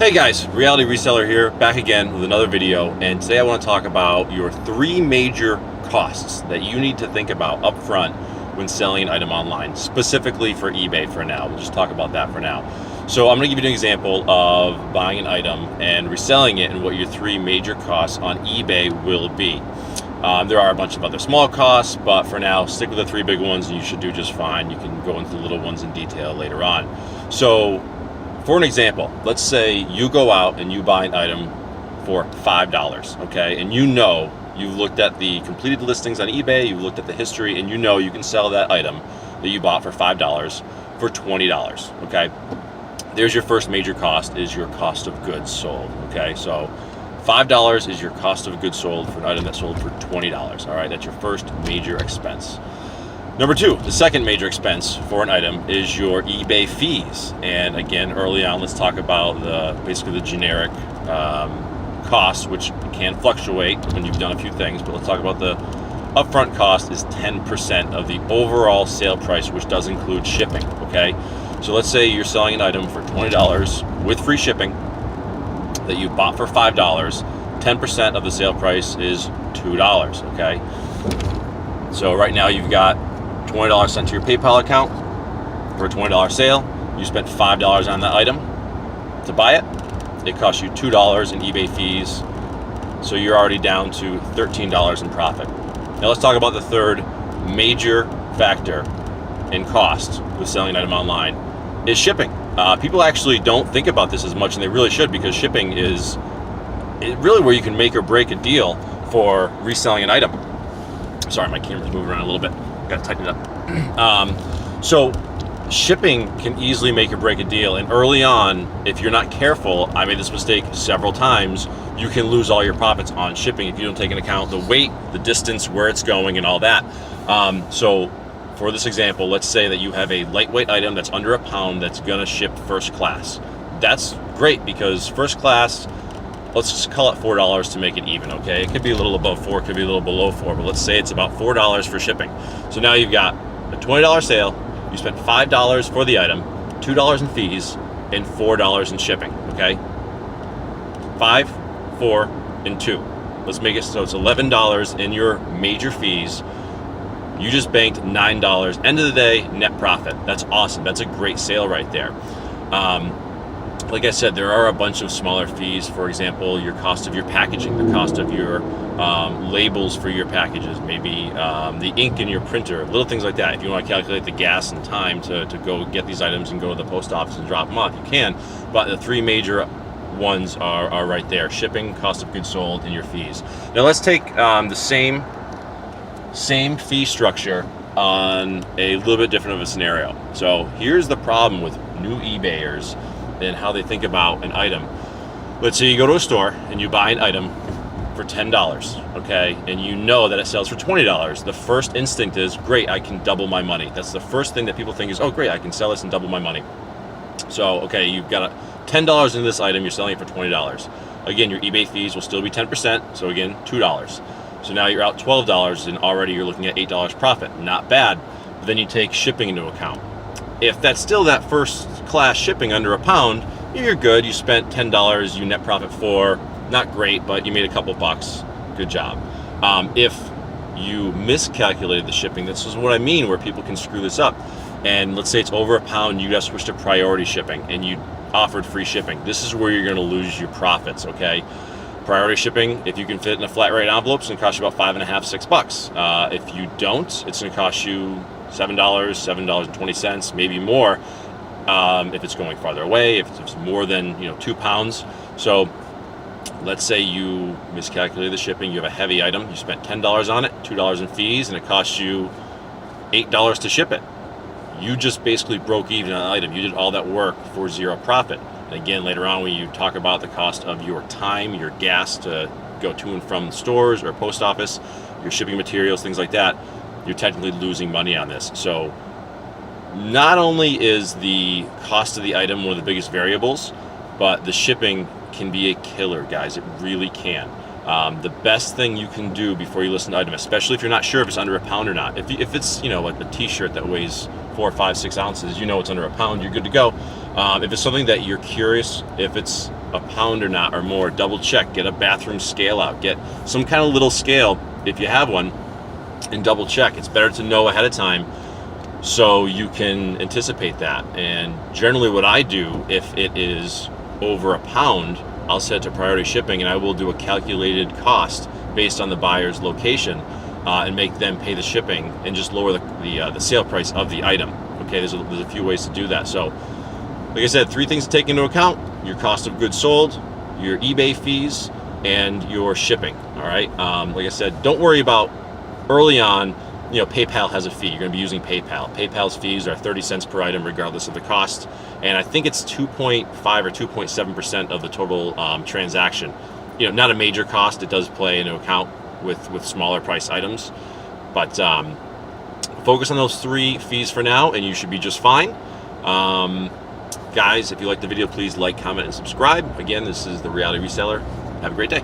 Hey guys, Reality Reseller here, back again with another video, and today I want to talk about your 3 major costs that you need to think about up front when selling an item online, specifically for eBay for now. We'll just talk about that for now. So I'm going to give you an example of buying an item and reselling it and what your 3 major costs on eBay will be. There are a bunch of other small costs, but for now, stick with the 3 big ones and you should do just fine. You can go into the little ones in detail later on. So, for an example, let's say you go out and you buy an item for $5, okay? And you've looked at the completed listings on eBay, you've looked at the history, and you can sell that item that you bought for $5 for $20, okay? There's your first major cost, is your cost of goods sold, okay? So $5 is your cost of goods sold for an item that sold for $20, all right? That's your first major expense. Number 2, the second major expense for an item is your eBay fees. And again, early on, let's talk about basically the generic costs, which can fluctuate when you've done a few things, but let's talk about the upfront cost is 10% of the overall sale price, which does include shipping, okay? So let's say you're selling an item for $20 with free shipping that you bought for $5, 10% of the sale price is $2, okay? So right now you've got $20 sent to your PayPal account for a $20 sale. You spent $5 on that item to buy it. It costs you $2 in eBay fees, so you're already down to $13 in profit. Now let's talk about the third major factor in cost with selling an item online is shipping. People actually don't think about this as much, and they really should, because shipping is really where you can make or break a deal for reselling an item. Sorry, my camera's moving around a little bit. Got to tighten it up. So shipping can easily make or break a deal, and early on, if you're not careful, I made this mistake several times, you can lose all your profits on shipping if you don't take into account the weight, the distance, where it's going, and all that. So for this example, let's say that you have a lightweight item that's under a pound that's gonna ship first class. That's great, because first class, let's just call it $4 to make it even, okay? It could be a little above 4, it could be a little below 4, but let's say it's about $4 for shipping. So now you've got a $20 sale, you spent $5 for the item, $2 in fees, and $4 in shipping, okay? 5, 4, and 2. Let's make it so it's $11 in your major fees. You just banked $9. End of the day, net profit. That's awesome. That's a great sale right there. Like I said, there are a bunch of smaller fees. For example, your cost of your packaging, the cost of your labels for your packages, maybe the ink in your printer, little things like that. If you want to calculate the gas and time to go get these items and go to the post office and drop them off, you can. But the 3 major ones are right there: shipping, cost of goods sold, and your fees. Now let's take the same fee structure on a little bit different of a scenario. So here's the problem with new eBayers and how they think about an item. Let's say you go to a store and you buy an item for $10, okay, and you know that it sells for $20. The first instinct is, great, I can double my money. That's the first thing that people think is, oh great, I can sell this and double my money. So okay, you've got $10 into this item, you're selling it for $20. Again, your eBay fees will still be 10%, so again, $2. So now you're out $12, and already you're looking at $8 profit. Not bad. But then you take shipping into account. If that's still that first class shipping under a pound, you're good. You spent $10, you net profit $4. Not great, but you made a couple bucks. Good job. If you miscalculated the shipping, this is what I mean, where people can screw this up. And let's say it's over a pound, you got switched to priority shipping, and you offered free shipping. This is where you're going to lose your profits, okay? Priority shipping, if you can fit in a flat rate envelope, it's going to cost you about $5.50, $6. If you don't, it's going to cost you $7, $7.20, maybe more. If it's going farther away, if it's more than 2 pounds. So let's say you miscalculated the shipping, you have a heavy item, you spent $10 on it, $2 in fees, and it costs you $8 to ship it. You just basically broke even on the item. You did all that work for 0 profit. And again, later on, when you talk about the cost of your time, your gas to go to and from stores or post office, your shipping materials, things like that, you're technically losing money on this. So not only is the cost of the item one of the biggest variables, but the shipping can be a killer, guys. It really can. The best thing you can do before you list an item, especially if you're not sure if it's under a pound or not, if it's like a t-shirt that weighs 4, 5, 6 ounces, it's under a pound, you're good to go. If it's something that you're curious if it's a pound or not or more. Double check, get a bathroom scale out, get some kind of little scale if you have one, and double check. It's better to know ahead of time so you can anticipate that. And generally what I do, if it is over a pound, I'll set it to priority shipping, and I will do a calculated cost based on the buyer's location, and make them pay the shipping and just lower the sale price of the item. Okay, there's a few ways to do that. So like I said, 3 things to take into account: your cost of goods sold, your eBay fees, and your shipping. All right, like I said, don't worry about early on, PayPal has a fee. You're going to be using PayPal. PayPal's fees are 30 cents per item regardless of the cost, and I think it's 2.5 or 2.7% of the total transaction. Not a major cost. It does play into account with smaller price items, but focus on those 3 fees for now and you should be just fine. Guys, if you liked the video, please like, comment, and subscribe. Again, this is The Reality Reseller. Have a great day.